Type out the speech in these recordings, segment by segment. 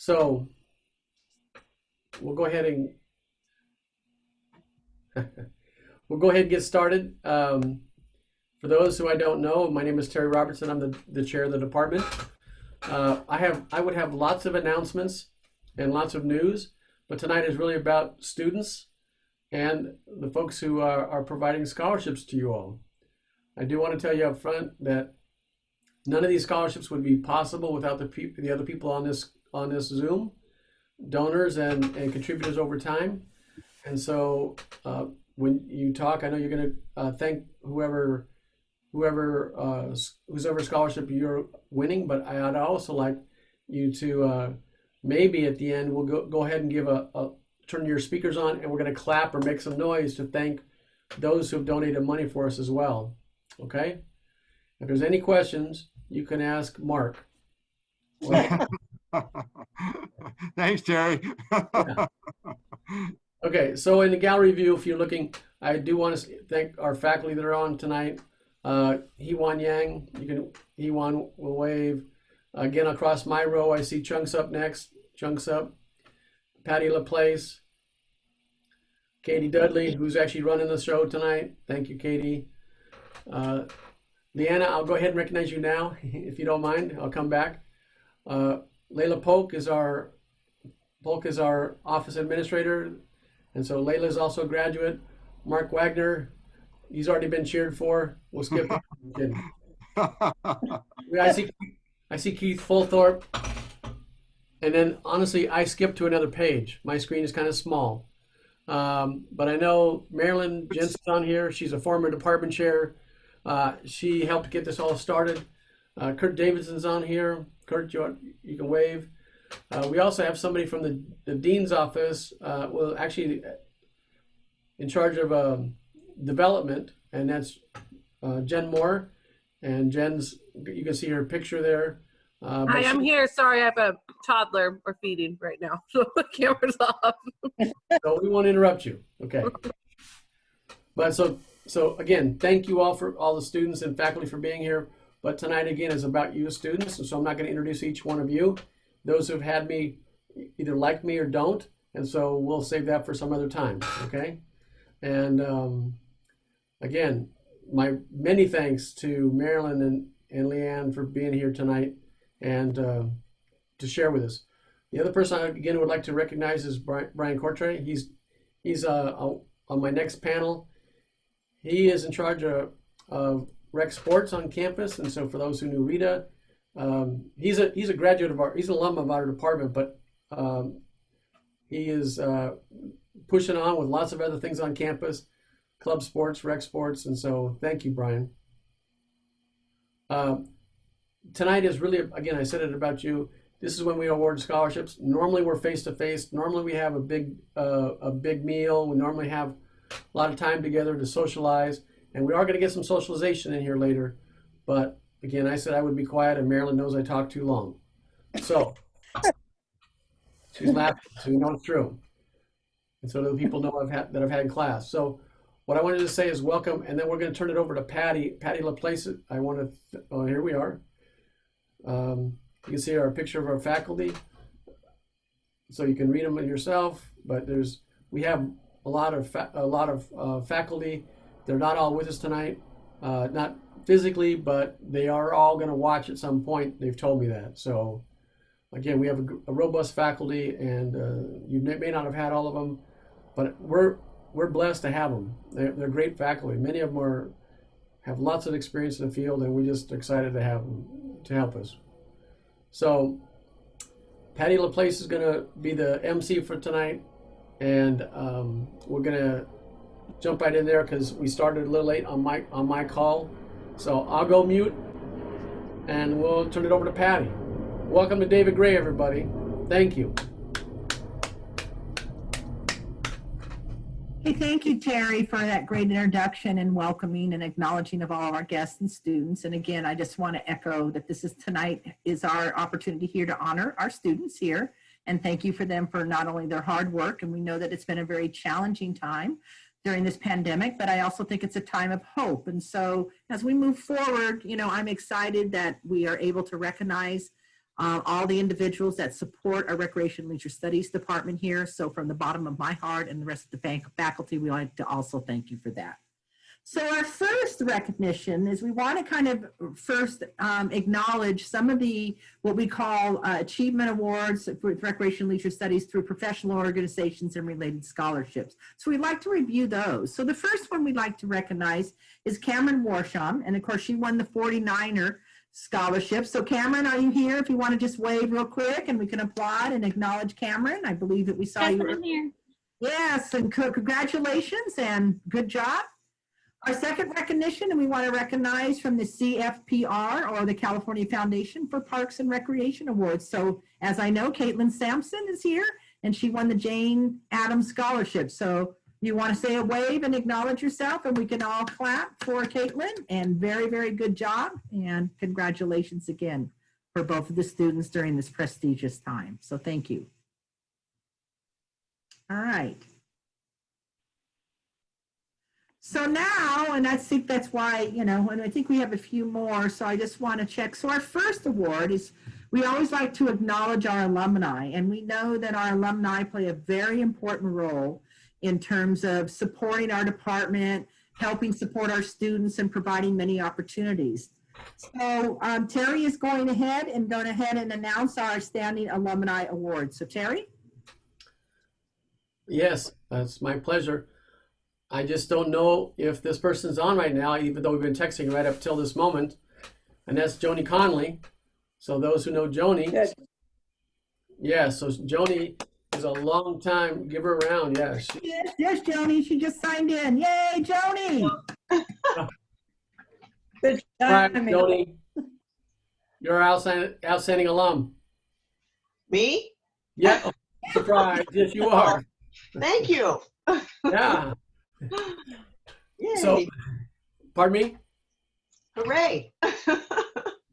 So we'll go ahead and get started. For those who I don't know, my name is Terry Robertson. I'm the chair of the department. I would have lots of announcements and lots of news, but tonight is really about students and the folks who are providing scholarships to you all. I do want to tell you up front that none of these scholarships would be possible without the other people on this Zoom, donors and contributors over time. And so when you talk, I know you're going to thank whoever scholarship you're winning, but I'd also like you to maybe at the end we'll go ahead and give turn your speakers on, and we're going to clap or make some noise to thank those who have donated money for us as well. Okay? If there's any questions, you can ask Mark. Thanks, Terry. Yeah. Okay, so in the gallery view, if you're looking, I do want to thank our faculty that are on tonight. Hewan Yang, Hewan will wave. Again, across my row, I see Chunks up next. Chunks up. Patty LaPlace. Katie Dudley, who's actually running the show tonight. Thank you, Katie. Leanna, I'll go ahead and recognize you now, if you don't mind. I'll come back. Layla Polk is our office administrator, and so Layla is also a graduate. Mark Wagner, he's already been cheered for. We'll skip him. I see Keith Fulthorpe, and then honestly, I skipped to another page. My screen is kind of small, but I know Marilyn Jensen's on here. She's a former department chair. She helped get this all started. Kurt Davidson's on here. Kurt, you can wave. We also have somebody from the dean's office, well, actually in charge of development, and that's Jen Moore. And Jen's, you can see her picture there. Hi, I'm here. Sorry, I have a toddler we're feeding right now, so the camera's off. So we won't interrupt you. Okay. But so again, thank you all for all the students and faculty for being here. But tonight again is about you as students, and so I'm not going to introduce each one of you. Those who've had me either like me or don't, and so we'll save that for some other time. Okay. And again, my many thanks to Marilyn and Leanne for being here tonight and to share with us. The other person I again would like to recognize is Brian Cortre. He's on my next panel. He is in charge of rec sports on campus, and so for those who knew Rita, he's a graduate of he's an alum of our department, but he is pushing on with lots of other things on campus. Club sports, rec sports, and so thank you, Brian. Tonight is really, again, I said it about you. This is when we award scholarships. Normally we're face to face. Normally we have a big meal. We normally have a lot of time together to socialize, and we are going to get some socialization in here later. But again, I said I would be quiet, and Marilyn knows I talk too long. So she's laughing, so you know it's true. And so the people know that I've had in class. So what I wanted to say is welcome, and then we're going to turn it over to Patty LaPlace. I want to, oh, here we are. You can see our picture of our faculty, so you can read them yourself. But we have a lot of faculty. They're not all with us tonight, not physically, but they are all going to watch at some point. They've told me that. So again, we have a robust faculty, and you may not have had all of them, but we're blessed to have them. They're great faculty. Many of them have lots of experience in the field, and we're just excited to have them to help us. So Patty LaPlace is going to be the MC for tonight, and we're going to jump right in there because we started a little late on my call. So I'll go mute, and we'll turn it over to Patty. Welcome to David Gray, everybody. Thank you. Hey, thank you, Terry, for that great introduction and welcoming and acknowledging of all of our guests and students. And again, I just want to echo that tonight is our opportunity here to honor our students here and thank you for them for not only their hard work, and we know that it's been a very challenging time during this pandemic, but I also think it's a time of hope. And so as we move forward, I'm excited that we are able to recognize all the individuals that support our Recreation and Leisure Studies department here. So from the bottom of my heart and the rest of the faculty, we like to also thank you for that. So our first recognition is we want to kind of first acknowledge some of the what we call achievement awards for Recreation and Leisure Studies through professional organizations and related scholarships. So we'd like to review those. So the first one we'd like to recognize is Cameron Warsham. And of course, she won the 49er scholarship. So Cameron, are you here? If you want to just wave real quick and we can applaud and acknowledge Cameron. I believe that we saw Yes, you. I'm here. Yes, and congratulations and good job. Our second recognition, and we want to recognize from the CFPR, or the California Foundation for Parks and Recreation Awards. So as I know, Caitlin Sampson is here, and she won the Jane Addams Scholarship. So you want to say a wave and acknowledge yourself, and we can all clap for Caitlin, and very, very good job, and congratulations again for both of the students during this prestigious time. So thank you. All right. So now, and I think that's why, you know, and I think we have a few more, so I just want to check. So our first award is, we always like to acknowledge our alumni, and we know that our alumni play a very important role in terms of supporting our department, helping support our students, and providing many opportunities. So Terry is going ahead and announce our Outstanding Alumni Award. So Terry? Yes, that's my pleasure. I just don't know if this person's on right now, even though we've been texting right up till this moment. And that's Joni Conley. So those who know Joni. Yes. Yeah, so Joni is a long time, give her a round, yeah. Yes, Joni, she just signed in. Yay, Joni! Good Right, job. Joni, you're an outstanding alum. Me? Yeah, oh, surprise, yes you are. Thank you. Yeah, Yay. so, pardon me? Hooray.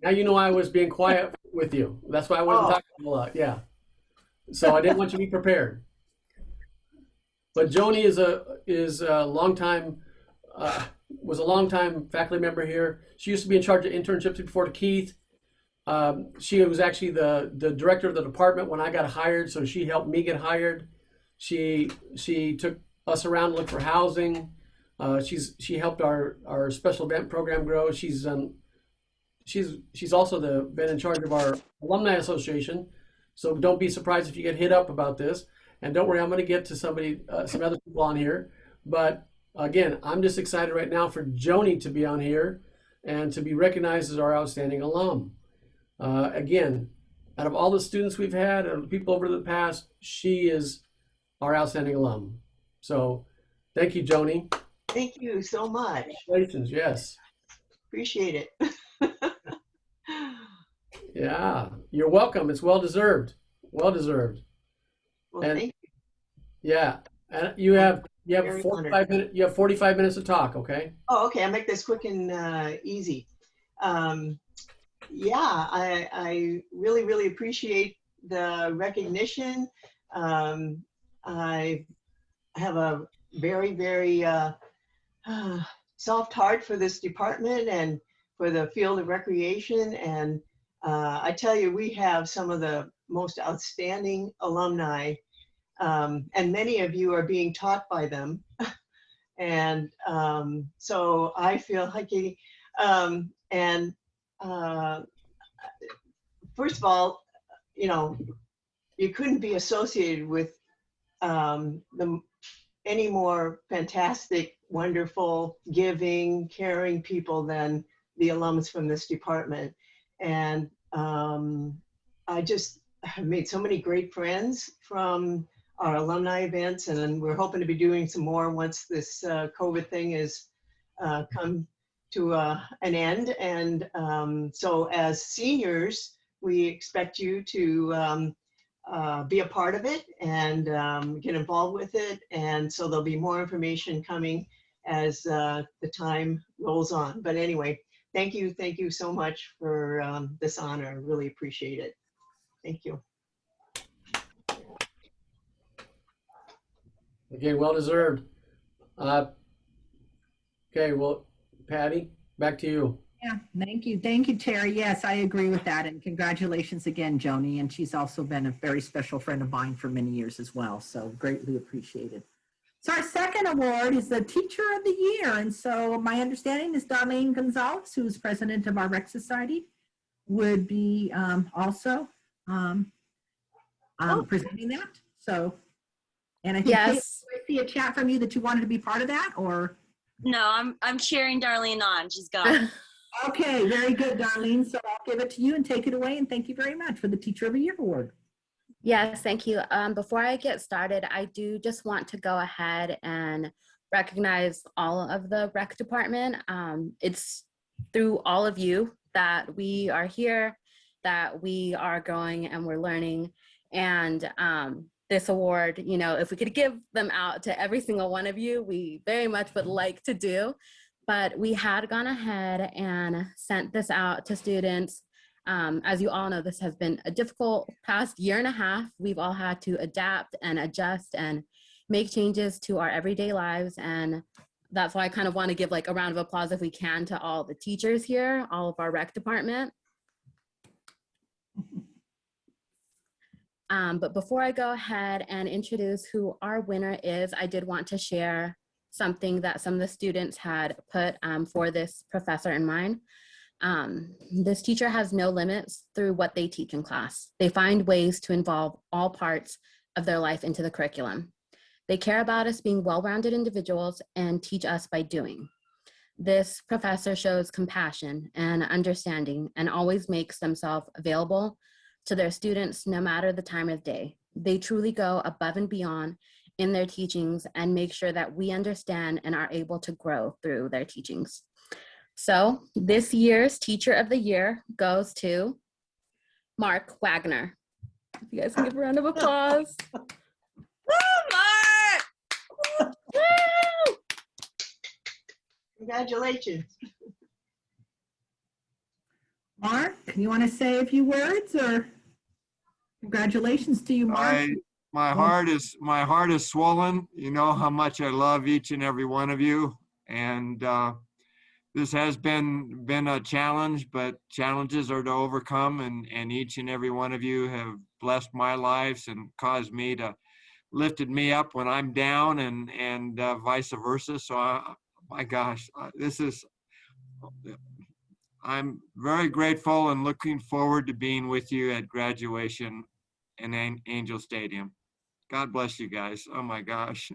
Now you know I was being quiet with you. That's why I wasn't Oh. talking a lot, yeah. So I didn't want you to be prepared. But Joni is a longtime, was a longtime faculty member here. She used to be in charge of internships before to Keith. She was actually the director of the department when I got hired, so she helped me get hired. She took us around to look for housing. She helped our special event program grow. She's also been in charge of our alumni association. So don't be surprised if you get hit up about this. And don't worry, I'm going to get to some other people on here. But again, I'm just excited right now for Joni to be on here and to be recognized as our outstanding alum. Again, out of all the students we've had and people over the past, she is our outstanding alum. So thank you, Joni. Thank you so much. Congratulations, yes. Appreciate it. Yeah, you're welcome. It's well deserved. Well deserved. Well, And- thank you. Yeah, and you have Very 45 minutes. You have 45 minutes to talk. Okay. Oh, okay. I'll make this quick and easy. Yeah, I really, really appreciate the recognition. I have a very, very soft heart for this department and for the field of recreation. And I tell you, we have some of the most outstanding alumni, and many of you are being taught by them. And so I feel like, first of all, you know, you couldn't be associated with any more fantastic, wonderful, giving, caring people than the alums from this department. And I just have made so many great friends from our alumni events, and we're hoping to be doing some more once this COVID thing is come to an end. And so as seniors, we expect you to be a part of it and get involved with it. And so there'll be more information coming as the time rolls on. But anyway, thank you so much for this honor. I really appreciate it. Thank you. Again, well deserved. Okay, well, Patty, back to you. Yeah, thank you. Thank you, Terry. Yes, I agree with that. And congratulations again, Joni. And she's also been a very special friend of mine for many years as well. So greatly appreciated. So our second award is the Teacher of the Year. And so my understanding is Darlene Gonzalez, who is president of our Rec Society, would be also presenting that. So, and I think Kate, Yes. I see a chat from you that you wanted to be part of that, or? No, I'm cheering Darlene on. She's gone. Okay, very good, Darlene. So I'll give it to you and take it away. And thank you very much for the Teacher of the Year award. Yes, thank you. Before I get started, I do just want to go ahead and recognize all of the rec department. It's through all of you that we are here, that we are growing and we're learning. And this award, you know, if we could give them out to every single one of you, we very much would like to do. But we had gone ahead and sent this out to students. As you all know, this has been a difficult past year and a half. We've all had to adapt and adjust and make changes to our everyday lives. And that's why I kind of want to give like a round of applause if we can to all the teachers here, all of our rec department. But before I go ahead and introduce who our winner is, I did want to share something that some of the students had put for this professor in mind. This teacher has no limits through what they teach in class. They find ways to involve all parts of their life into the curriculum. They care about us being well-rounded individuals and teach us by doing. This professor shows compassion and understanding and always makes themselves available to their students no matter the time of day. They truly go above and beyond in their teachings and make sure that we understand and are able to grow through their teachings. So this year's Teacher of the Year goes to Mark Wagner. If you guys can give a round of applause. Mark! Woo! Congratulations. Mark, you want to say a few words, or congratulations to you, Mark? My heart is swollen. You know how much I love each and every one of you. And this has been a challenge, but challenges are to overcome, and each and every one of you have blessed my lives and caused me to lifted me up when I'm down, and vice versa. So my gosh, I'm very grateful and looking forward to being with you at graduation in Angel Stadium. God bless you guys. Oh my gosh.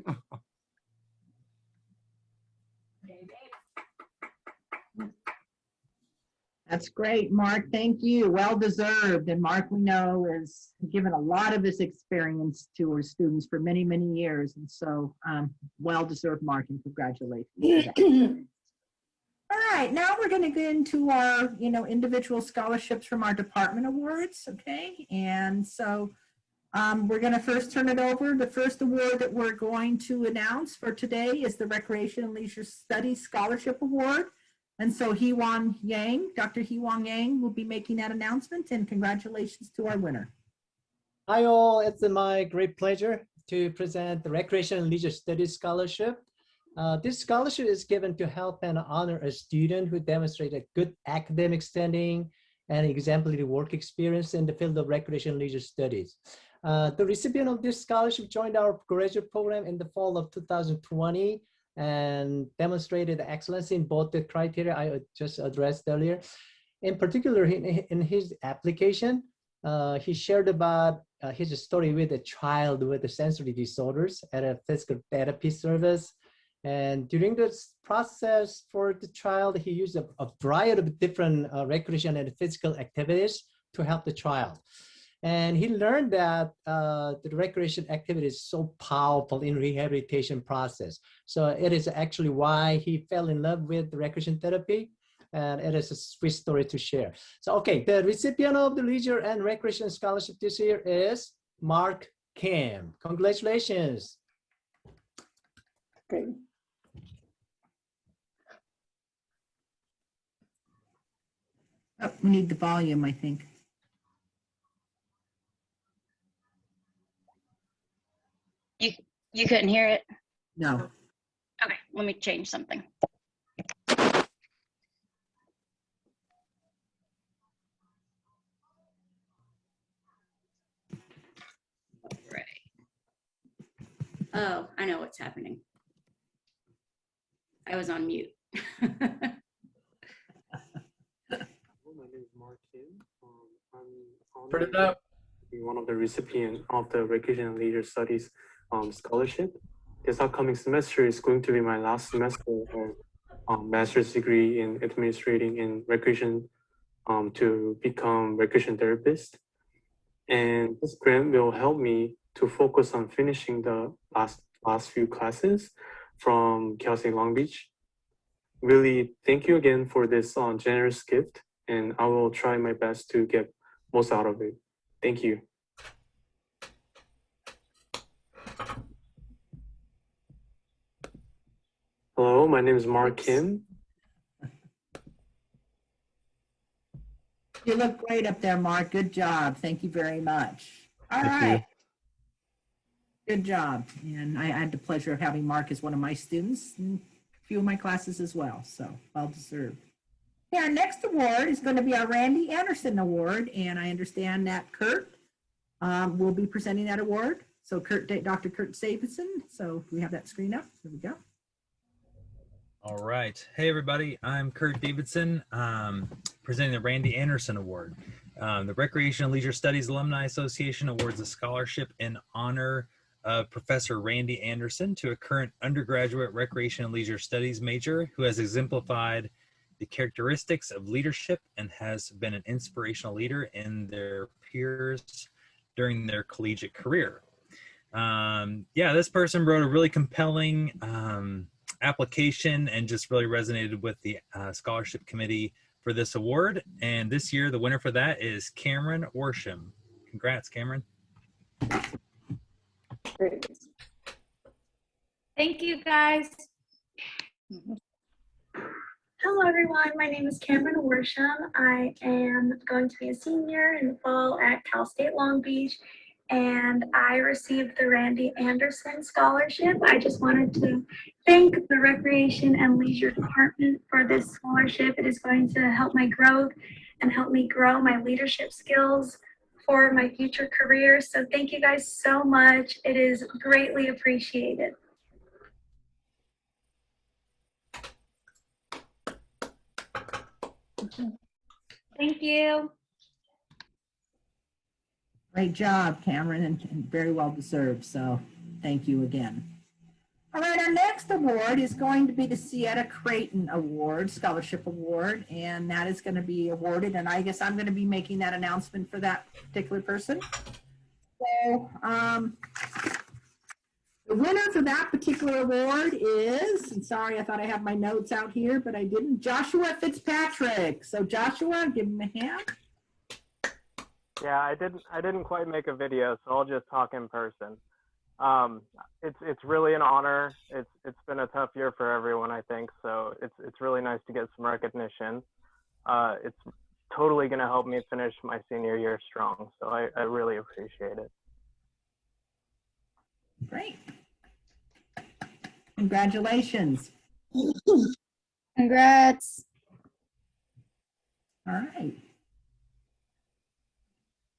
That's great, Mark. Thank you. Well deserved. And Mark, we know, has given a lot of his experience to our students for many, many years. And so well deserved, Mark, and congratulations. All right, now we're going to get into our, individual scholarships from our department awards. Okay. And so we're going to first turn it over. The first award that we're going to announce for today is the Recreation and Leisure Studies Scholarship Award. And so Hee-Won Yang, Dr. Hee-Won Yang will be making that announcement, and congratulations to our winner. Hi all, it's my great pleasure to present the Recreation and Leisure Studies Scholarship. This scholarship is given to help and honor a student who demonstrated good academic standing and exemplary work experience in the field of recreation and leisure studies. The recipient of this scholarship joined our graduate program in the fall of 2020 and demonstrated excellence in both the criteria I just addressed earlier. In particular, in his application, he shared about his story with a child with sensory disorders at a physical therapy service. And during this process for the child, he used a variety of different recreation and physical activities to help the child. And he learned that the recreation activity is so powerful in rehabilitation process. So it is actually why he fell in love with the recreation therapy. And it is a sweet story to share. So, okay, the recipient of the Leisure and Recreation Scholarship this year is Mark Kim. Congratulations. Great. Oh, we need the volume, I think. You couldn't hear it? No. Okay, let me change something. Oh, I know what's happening. I was on mute. My name is Mark Kim. I'm Turn it up. one of the recipients of the Recreation and Leisure Studies scholarship. This upcoming semester is going to be my last semester of master's degree in administrating in recreation to become recreation therapist. And this grant will help me to focus on finishing the last few classes from Cal State Long Beach. Really, thank you again for this generous gift, and I will try my best to get most out of it. Thank you. Hello, my name is Mark Kim. You look great up there, Mark. Good job. Thank you very much. All right. Good job. And I had the pleasure of having Mark as one of my students in a few of my classes as well. So well deserved. Yeah, our next award is going to be our Randy Anderson Award. And I understand that Kurt will be presenting that award. So Dr. Kurt Davidson. So we have that screen up. There we go. All right. Hey, everybody. I'm Kurt Davidson, presenting the Randy Anderson Award. The Recreation and Leisure Studies Alumni Association awards a scholarship in honor of Professor Randy Anderson to a current undergraduate Recreation and Leisure Studies major who has exemplified the characteristics of leadership and has been an inspirational leader in their peers during their collegiate career. Yeah, this person wrote a really compelling application and just really resonated with the scholarship committee for this award. And this year, the winner for that is Cameron Worsham. Congrats, Cameron. Great. Thank you, guys. Hello, everyone. My name is Cameron Worsham. I am going to be a senior in the fall at Cal State Long Beach, and I received the Randy Anderson Scholarship. I just wanted to thank the Recreation and Leisure Department for this scholarship. It is going to help my growth and help me grow my leadership skills for my future career. So thank you guys so much. It is greatly appreciated. Thank you. Great job, Cameron, and very well deserved. So thank you again. All right, our next award is going to be the Sietta Creighton Award, Scholarship Award, and that is going to be awarded, and I guess I'm going to be making that announcement for that particular person. So the winner for that particular award is, and sorry, I thought I had my notes out here, but I didn't, Joshua Fitzpatrick. So Joshua, give him a hand. Yeah, I didn't quite make a video, so I'll just talk in person. It's really an honor. It's been a tough year for everyone, I think. So it's really nice to get some recognition. It's totally going to help me finish my senior year strong. So I really appreciate it. Great. Congratulations. Congrats. All right.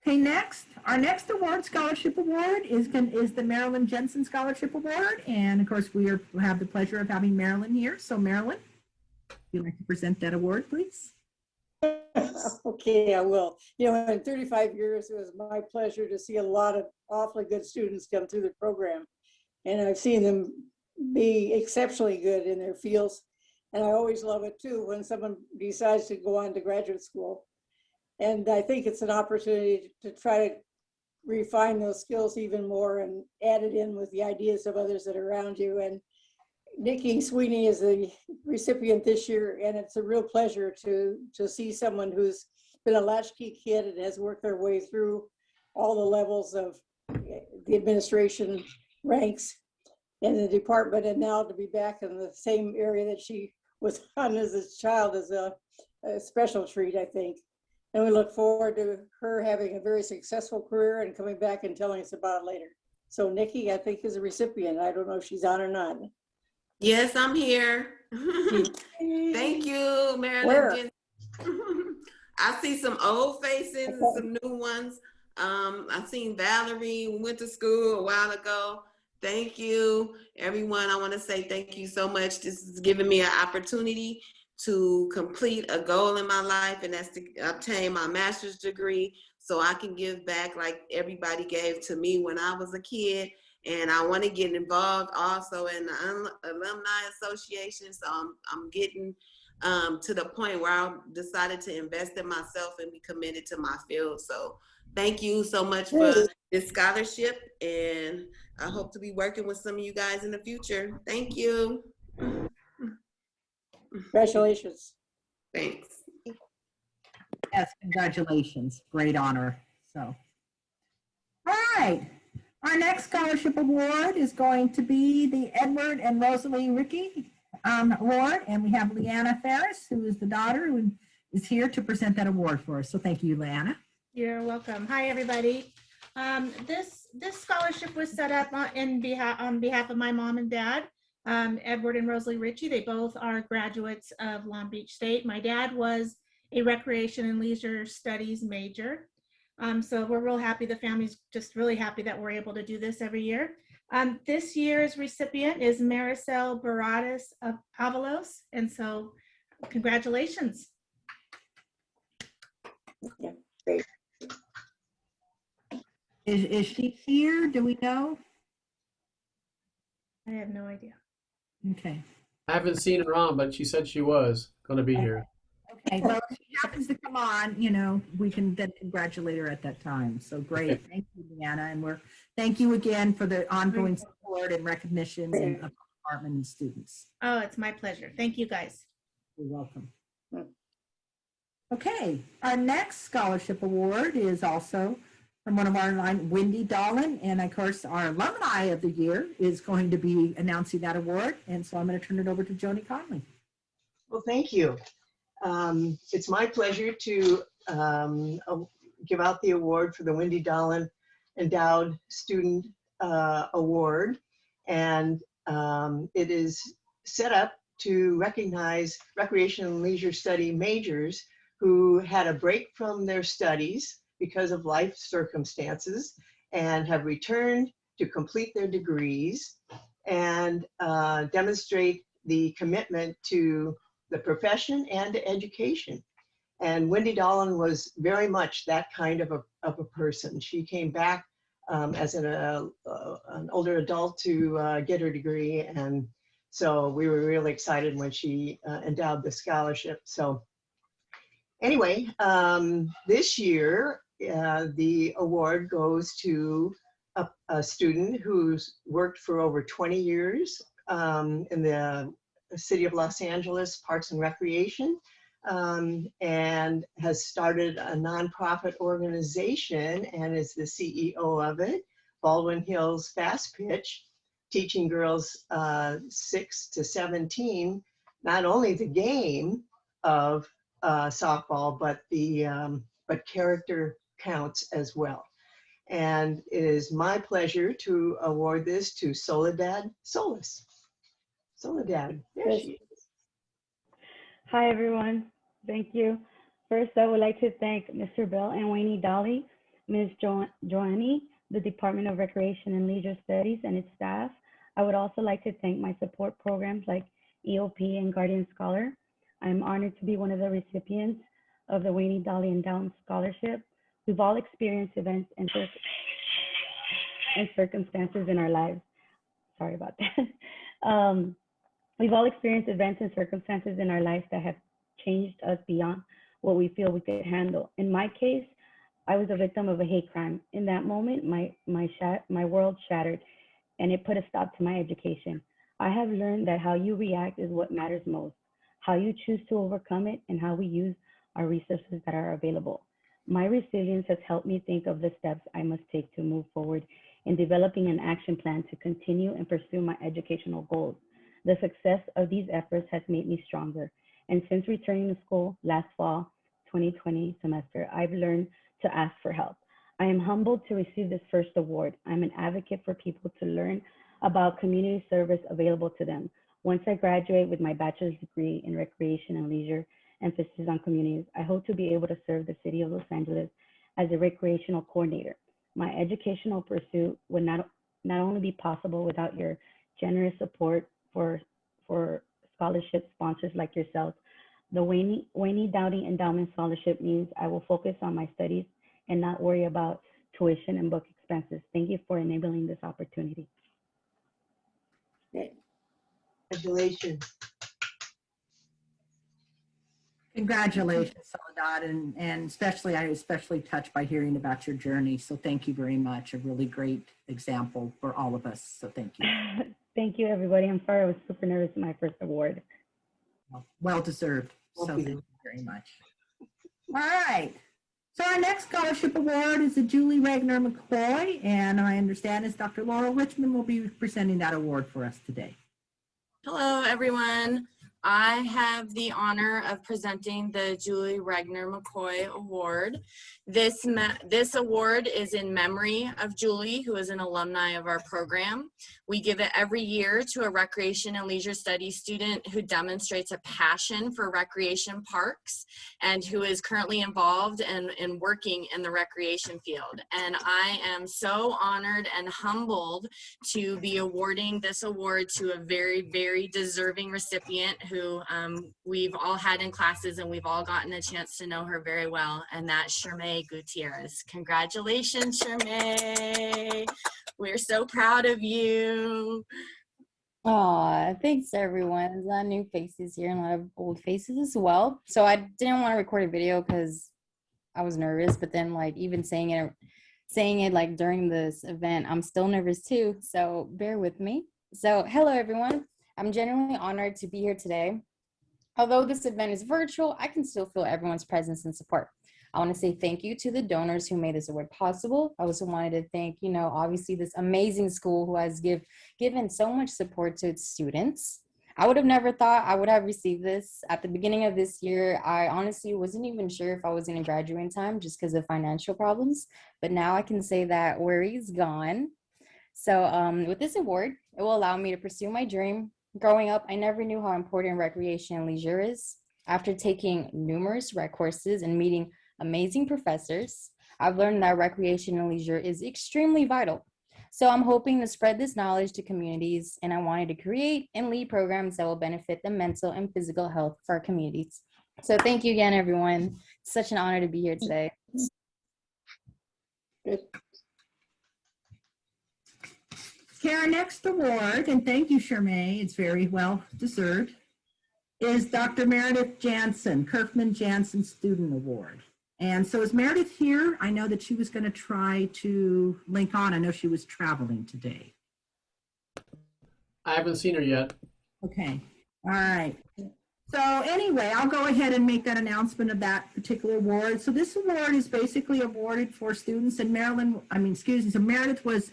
Okay, next, our next award, Scholarship Award, is the Marilyn Jensen Scholarship Award. And of course, we have the pleasure of having Marilyn here. So Marilyn, if you'd like to present that award, please. Okay, I will. You know, in 35 years, it was my pleasure to see a lot of awfully good students come through the program. And I've seen them be exceptionally good in their fields. And I always love it too when someone decides to go on to graduate school. And I think it's an opportunity to try to refine those skills even more and add it in with the ideas of others that are around you. And Nikki Sweeney is the recipient this year, and it's a real pleasure to see someone who's been a latchkey kid and has worked their way through all the levels of the administration ranks in the department, and now to be back in the same area that she was on as a child is a special treat, I think. And we look forward to her having a very successful career and coming back and telling us about it later. So Nikki, I think, is a recipient. I don't know if she's on or not. Yes, I'm here. Thank you, Marilyn. I see some old faces and some new ones. I've seen Valerie, went to school a while ago. Thank you, everyone. I want to say thank you so much. This is giving me an opportunity to complete a goal in my life, and that's to obtain my master's degree so I can give back like everybody gave to me when I was a kid. And I want to get involved also in the alumni association. So I'm getting to the point where I decided to invest in myself and be committed to my field. So thank you so much for this scholarship, and I hope to be working with some of you guys in the future. Thank you. Congratulations. Thanks. Yes, congratulations. Great honor. So, all right. Our next scholarship award is going to be the Edward and Rosalie Rickey Award. And we have Leanna Ferris, who is the daughter, who is here to present that award for us. So thank you, Leanna. You're welcome. Hi, everybody. This scholarship was set up on behalf of my mom and dad, Edward and Rosalie Ritchie. They both are graduates of Long Beach State. My dad was a recreation and leisure studies major. So we're real happy. The family's just really happy that we're able to do this every year. This year's recipient is Maricel Baradas of Avalos. And so congratulations. Yeah, great. Is she here? Do we know? I have no idea. Okay. I haven't seen her on, but she said she was going to be here. Okay, well, if she happens to come on, you know, we can then congratulate her at that time. So great. Thank you, Leanna. And thank you again for the ongoing support and recognitions of the department and students. Oh, it's my pleasure. Thank you, guys. You're welcome. Okay, our next scholarship award is also from one of our line, Wendy Dolan. And of course, our alumni of the year is going to be announcing that award. And so I'm going to turn it over to Joni Conley. Well, thank you. It's my pleasure to give out the award for the Wendy Dolan Endowed Student Award. And it is set up to recognize recreation and leisure study majors who had a break from their studies because of life circumstances and have returned to complete their degrees and demonstrate the commitment to the profession and to education. And Wendy Dolan was very much that kind of a person. She came back as an older adult to get her degree. And so we were really excited when she endowed the scholarship. So anyway, this year, the award goes to a student who's worked for over 20 years in the City of Los Angeles Parks and Recreation, and has started a nonprofit organization and is the CEO of it, Baldwin Hills Fast Pitch, teaching girls 6 to 17 not only the game of softball, but character counts as well. And it is my pleasure to award this to Soledad Solis. Soledad, there she is. Hi, everyone. Thank you. First, I would like to thank Mr. Bell and Wayne Dolly, Ms. Joanny, the Department of Recreation and Leisure Studies and its staff. I would also like to thank my support programs like EOP and Guardian Scholar. I'm honored to be one of the recipients of the Wayne Dolly Endowed Scholarship. We've all experienced events and circumstances in our lives. Sorry about that. We've all experienced events and circumstances in our lives that have changed us beyond what we feel we could handle. In my case, I was a victim of a hate crime. In that moment, my world shattered, and it put a stop to my education. I have learned that how you react is what matters most, how you choose to overcome it, and how we use our resources that are available. My resilience has helped me think of the steps I must take to move forward in developing an action plan to continue and pursue my educational goals. The success of these efforts has made me stronger. And since returning to school last fall, 2020 semester, I've learned to ask for help. I am humbled to receive this first award. I'm an advocate for people to learn about community service available to them. Once I graduate with my bachelor's degree in recreation and leisure, emphasis on communities, I hope to be able to serve the city of Los Angeles as a recreational coordinator. My educational pursuit would not only be possible without your generous support for scholarship sponsors like yourselves. The Wayne Dowdy Endowment Scholarship means I will focus on my studies and not worry about tuition and book expenses. Thank you for enabling this opportunity. Congratulations. Congratulations, Soledad, and I was especially touched by hearing about your journey. So thank you very much. A really great example for all of us. So thank you. Thank you, everybody. I'm sorry I was super nervous in my first award. Well deserved. So thank you very much. All right. So our next scholarship award is the Julie Regner McCoy, and I understand is Dr. Laurel Richmond will be presenting that award for us today. Hello, everyone. I have the honor of presenting the Julie Regner McCoy Award. This award is in memory of Julie, who is an alumni of our program. We give it every year to a recreation and leisure studies student who demonstrates a passion for recreation parks and who is currently involved in working in the recreation field. And I am so honored and humbled to be awarding this award to a very, very deserving recipient who we've all had in classes and we've all gotten a chance to know her very well, and that's Shermay Gutierrez. Congratulations, Shermay. We're so proud of you. Aw, thanks everyone. There's a lot of new faces here and a lot of old faces as well. So I didn't want to record a video because I was nervous, but then like even saying it like during this event, I'm still nervous too. So bear with me. So hello everyone. I'm genuinely honored to be here today. Although this event is virtual, I can still feel everyone's presence and support. I want to say thank you to the donors who made this award possible. I also wanted to thank, obviously this amazing school who has given so much support to its students. I would have never thought I would have received this. At the beginning of this year, I honestly wasn't even sure if I was going to graduate in time just because of financial problems. But now I can say that worry's gone. So with this award, it will allow me to pursue my dream. Growing up, I never knew how important recreation and leisure is. After taking numerous rec courses and meeting amazing professors, I've learned that recreation and leisure is extremely vital. So I'm hoping to spread this knowledge to communities, and I wanted to create and lead programs that will benefit the mental and physical health for our communities. So thank you again, everyone. It's such an honor to be here today. Okay, our next award, and thank you, Shermay, it's very well deserved, is Dr. Meredith Jansen, Kerfman Jansen Student Award. And so is Meredith here? I know that she was going to try to link on. I know she was traveling today. I haven't seen her yet. Okay, all right. So anyway, I'll go ahead and make that announcement of that particular award. So this award is basically awarded for students, and so Meredith was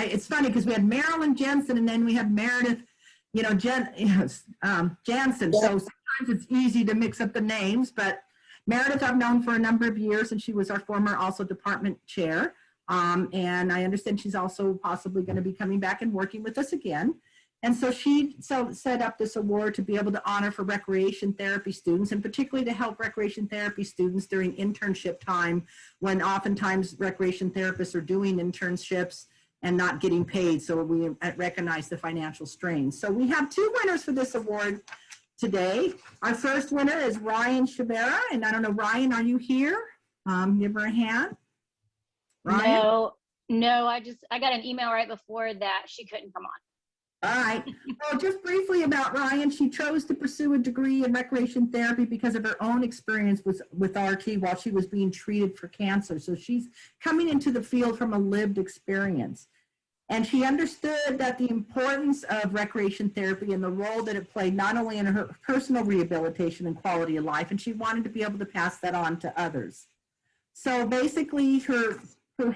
it's funny because we had Marilyn Jensen and then we had Meredith, Jansen. So sometimes it's easy to mix up the names, but Meredith I've known for a number of years, and she was our former also department chair. And I understand she's also possibly going to be coming back and working with us again. And so she set up this award to be able to honor for recreation therapy students, and particularly to help recreation therapy students during internship time, when oftentimes recreation therapists are doing internships and not getting paid. So we recognize the financial strain. So we have two winners for this award today. Our first winner is Ryan Shabera. And I don't know, Ryan, are you here? Give her a hand. Ryan? No, I got an email right before that she couldn't come on. All right. Well, just briefly about Ryan, she chose to pursue a degree in recreation therapy because of her own experience with RT while she was being treated for cancer. So she's coming into the field from a lived experience. And she understood that the importance of recreation therapy and the role that it played not only in her personal rehabilitation and quality of life, and she wanted to be able to pass that on to others. So basically her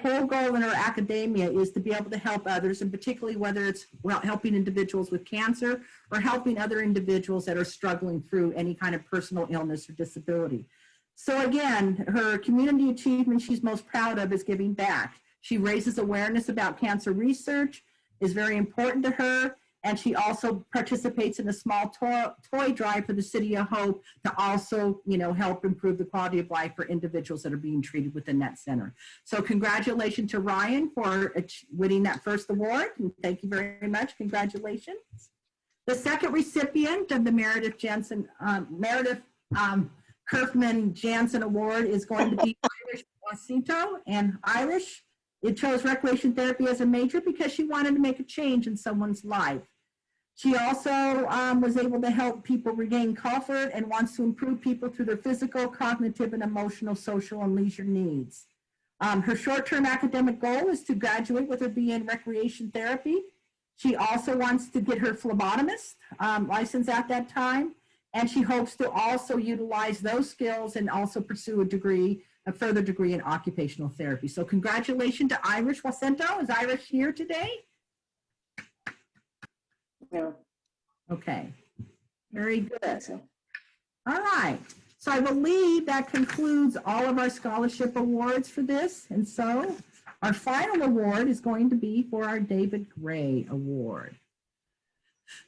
whole goal in her academia is to be able to help others, and particularly whether it's helping individuals with cancer or helping other individuals that are struggling through any kind of personal illness or disability. So again, her community achievement she's most proud of is giving back. She raises awareness about cancer research, is very important to her, And she also participates in a small toy drive for the City of Hope to also, help improve the quality of life for individuals that are being treated within that center. So congratulations to Ryan for winning that first award. And thank you very much. Congratulations. The second recipient of the Meredith Kerfman Jansen Award is going to be Irish Jacinto. And Irish, it chose recreation therapy as a major because she wanted to make a change in someone's life. She also was able to help people regain comfort and wants to improve people through their physical, cognitive, and emotional, social, and leisure needs. Her short-term academic goal is to graduate with her BA in recreation therapy. She also wants to get her phlebotomist license at that time, and she hopes to also utilize those skills and also pursue a further degree in occupational therapy. So congratulations to Irish Jacinto. Is Irish here today? No. Okay, very good. All right, so I believe that concludes all of our scholarship awards for this. And so our final award is going to be for our David Gray Award.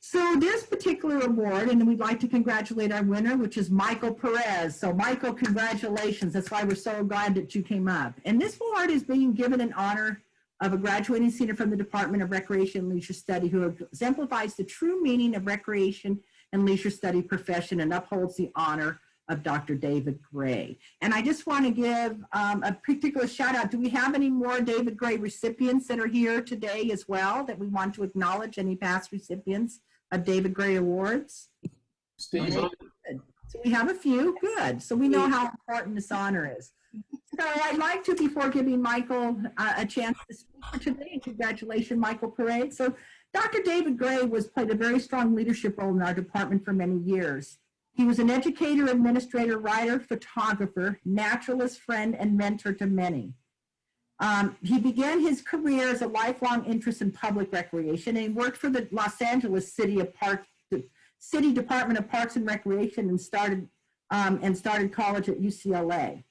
So this particular award, and we'd like to congratulate our winner, which is Michael Perez. So Michael, congratulations. That's why we're so glad that you came up. And this award is being given in honor of a graduating senior from the Department of Recreation and Leisure Study who exemplifies the true meaning of recreation and leisure study profession and upholds the honor of Dr. David Gray. And I just want to give a particular shout out. Do we have any more David Gray recipients that are here today as well that we want to acknowledge, any past recipients of David Gray Awards? Steve. Okay, good. So we have a few, good. So we know how important this honor is. So I'd like to, before giving Michael a chance to speak for today, and congratulations, Michael Parade. So Dr. David Gray played a very strong leadership role in our department for many years. He was an educator, administrator, writer, photographer, naturalist, friend, and mentor to many. He began his career as a lifelong interest in public recreation, and he worked for the Los Angeles City Department of Parks and Recreation and started college at UCLA.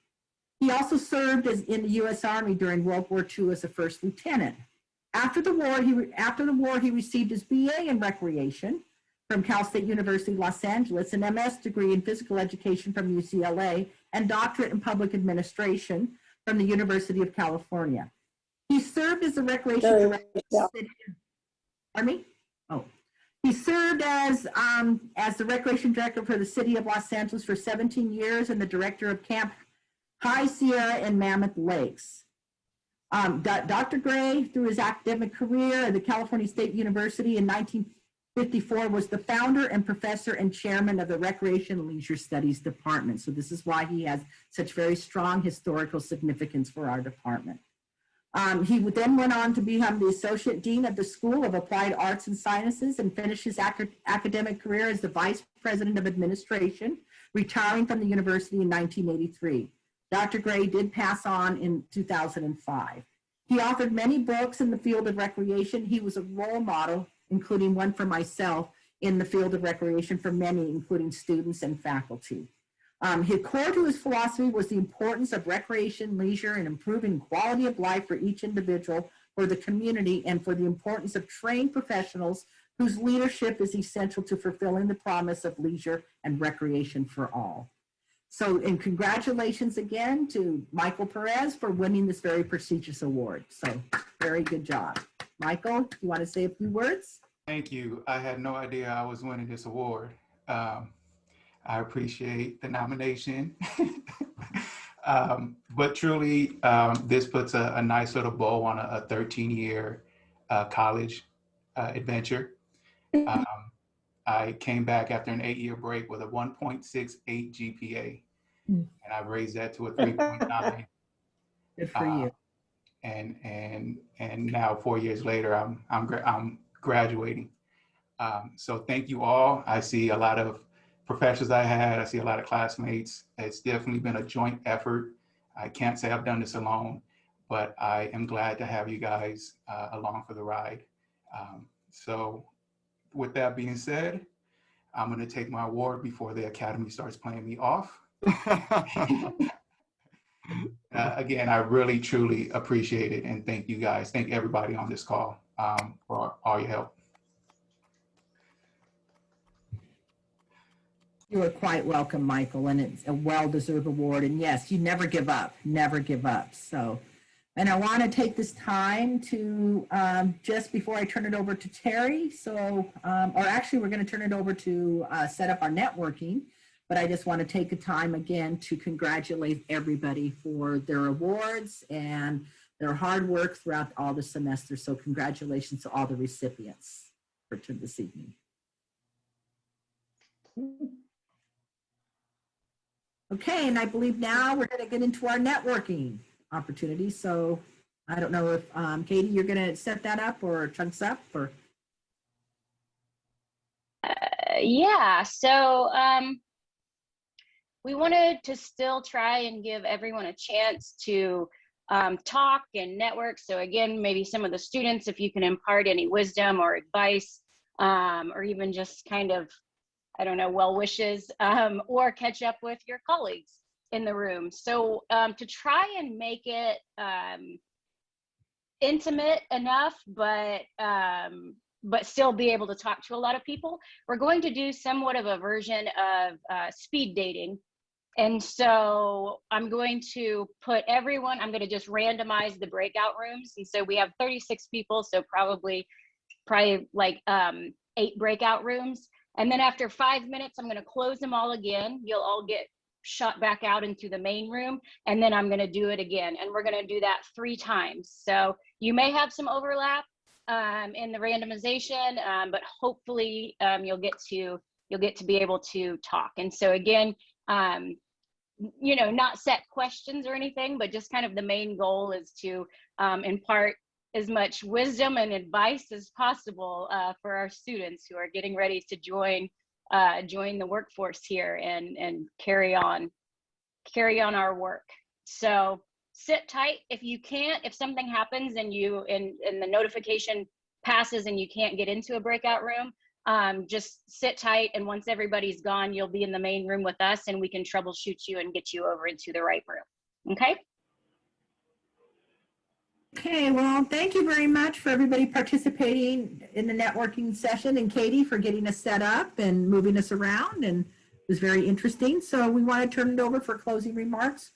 He also served in the U.S. Army during World War II as a first lieutenant. After the war, he received his BA in recreation from Cal State University, Los Angeles, an MS degree in physical education from UCLA, and doctorate in public administration from the University of California. He served as the recreation director. Pardon me? Oh. He served as the recreation director for the city of Los Angeles for 17 years and the director of Camp High Sierra and Mammoth Lakes. Dr. Gray, through his academic career at the California State University in 1954, was the founder and professor and chairman of the Recreation and Leisure Studies Department. So this is why he has such very strong historical significance for our department. He then went on to become the Associate Dean of the School of Applied Arts and Sciences and finished his academic career as the Vice President of Administration, retiring from the university in 1983. Dr. Gray did pass on in 2005. He authored many books in the field of recreation. He was a role model, including one for myself, in the field of recreation for many, including students and faculty. His core to his philosophy was the importance of recreation, leisure, and improving quality of life for each individual, for the community, and for the importance of trained professionals whose leadership is essential to fulfilling the promise of leisure and recreation for all. So, and congratulations again to Michael Perez for winning this very prestigious award. So, very good job. Michael, you want to say a few words? Thank you. I had no idea I was winning this award. I appreciate the nomination. But truly, this puts a nice little bow on a 13-year college adventure. I came back after an 8-year break with a 1.68 GPA, and I raised that to a 3.9. Good for you. And now 4 years later, I'm graduating. So thank you all. I see a lot of professors I see a lot of classmates. It's definitely been a joint effort. I can't say I've done this alone, but I am glad to have you guys along for the ride. So with that being said, I'm going to take my award before the Academy starts playing me off. Again, I really, truly appreciate it. And thank you guys. Thank everybody on this call for all your help. You are quite welcome, Michael, and it's a well-deserved award. And yes, you never give up, never give up. So, and I want to take this time to, just before I turn it over to Terry, so, or actually we're going to turn it over to set up our networking, but I just want to take a time again to congratulate everybody for their awards and their hard work throughout all the semester. So congratulations to all the recipients for this evening. Okay, and I believe now we're going to get into our networking opportunities. So I don't know if Katie, you're going to set that up or chunks up or. Yeah, so we wanted to still try and give everyone a chance to talk and network. So again, maybe some of the students, if you can impart any wisdom or advice, or even just kind of, I don't know, well wishes, or catch up with your colleagues in the room. So to try and make it intimate enough, but still be able to talk to a lot of people, we're going to do somewhat of a version of speed dating. And so I'm going to put everyone, I'm going to just randomize the breakout rooms. And so we have 36 people, so probably like 8 breakout rooms. And then after 5 minutes, I'm going to close them all again. You'll all get shot back out into the main room. And then I'm going to do it again. And we're going to do that 3 times. So you may have some overlap in the randomization, but hopefully you'll get to be able to talk. And so again, you know, not set questions or anything, but just kind of the main goal is to impart as much wisdom and advice as possible for our students who are getting ready to join the workforce here and carry on our work. So sit tight. If you can't, if something happens and the notification passes and you can't get into a breakout room, just sit tight, and once everybody's gone, you'll be in the main room with us and we can troubleshoot you and get you over into the right room. Okay? Okay, well, thank you very much for everybody participating in the networking session, and Katie for getting us set up and moving us around, and it was very interesting. So we want to turn it over for closing remarks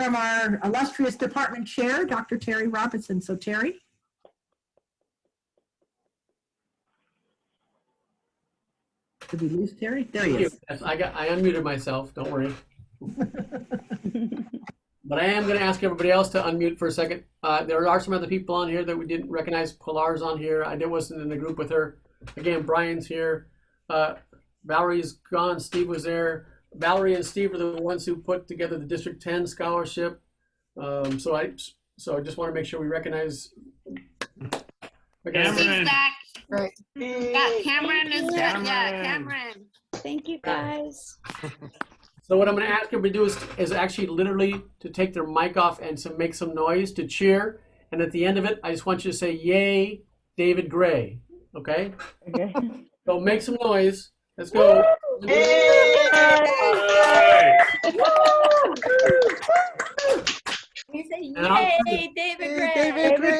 from our illustrious department chair, Dr. Terry Robinson. So Terry. Did we lose Terry? There he is. Yes, I unmuted myself, don't worry. But I am going to ask everybody else to unmute for a second. There are some other people on here that we didn't recognize. Pilar's on here. I wasn't in the group with her. Again, Brian's here. Valerie's gone. Steve was there. Valerie and Steve are the ones who put together the District 10 scholarship. So I just want to make sure we recognize. Cameron. Right. Yeah, Cameron is there. Yeah, Cameron. Cameron. Thank you guys. So what I'm going to ask everybody to do is actually literally to take their mic off and make some noise to cheer. And at the end of it, I just want you to say, "Yay, David Gray." Okay? Okay. So make some noise. Let's go. We say, And I'll- yay, David Gray. David Gray.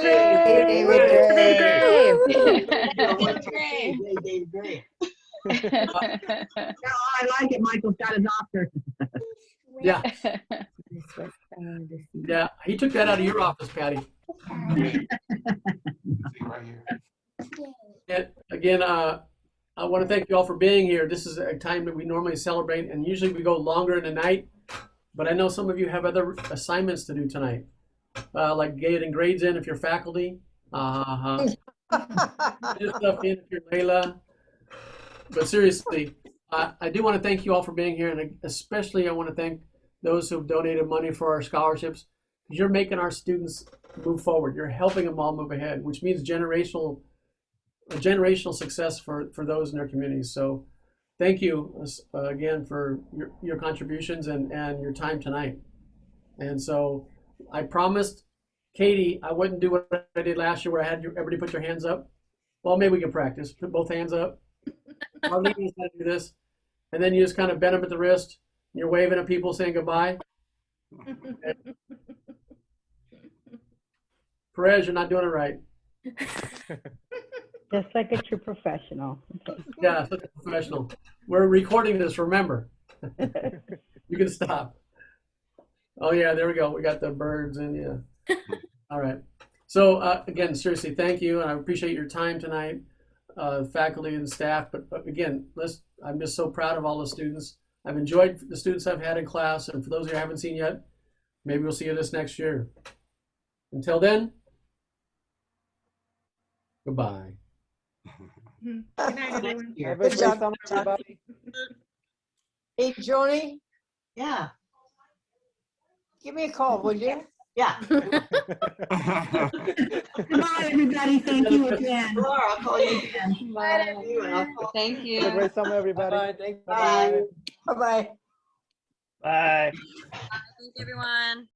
David Gray. No, I like it. Michael's got a doctor. Yeah. Yeah, he took that out of your office, Patty. Right here. And again, I want to thank you all for being here. This is a time that we normally celebrate, and usually we go longer in the night. But I know some of you have other assignments to do tonight, like getting grades in if you're faculty. Get stuff in if you're Layla. But seriously, I do want to thank you all for being here, and especially I want to thank those who have donated money for our scholarships. You're making our students move forward. You're helping them all move ahead, which means generational success for those in their communities. So thank you again for your contributions and your time tonight. And so I promised Katie I wouldn't do what I did last year where I had everybody put your hands up. Well, maybe we can practice. Put both hands up. Marlene is going to do this. And then you just kind of bend them at the wrist. And you're waving at people saying goodbye. Perez, you're not doing it right. Just like a true professional. Okay. Yeah, such a professional. We're recording this, remember. You can stop. Oh yeah, there we go. We got the birds and yeah. All right. So again, seriously, thank you. And I appreciate your time tonight, faculty and staff. But again, I'm just so proud of all the students. I've enjoyed the students I've had in class. And for those of you I haven't seen yet, maybe we'll see you this next year. Until then, goodbye. Good night, everyone. Have a great summer, everybody. Hey, Joni, Yeah. give me a call, would you? Yeah. Come on, everybody. Thank you again. Laura, I'll call you again. Bye. Have Thank a you. great summer, everybody. Bye. Thank you. Bye. Bye-bye. Bye. Thank you, everyone.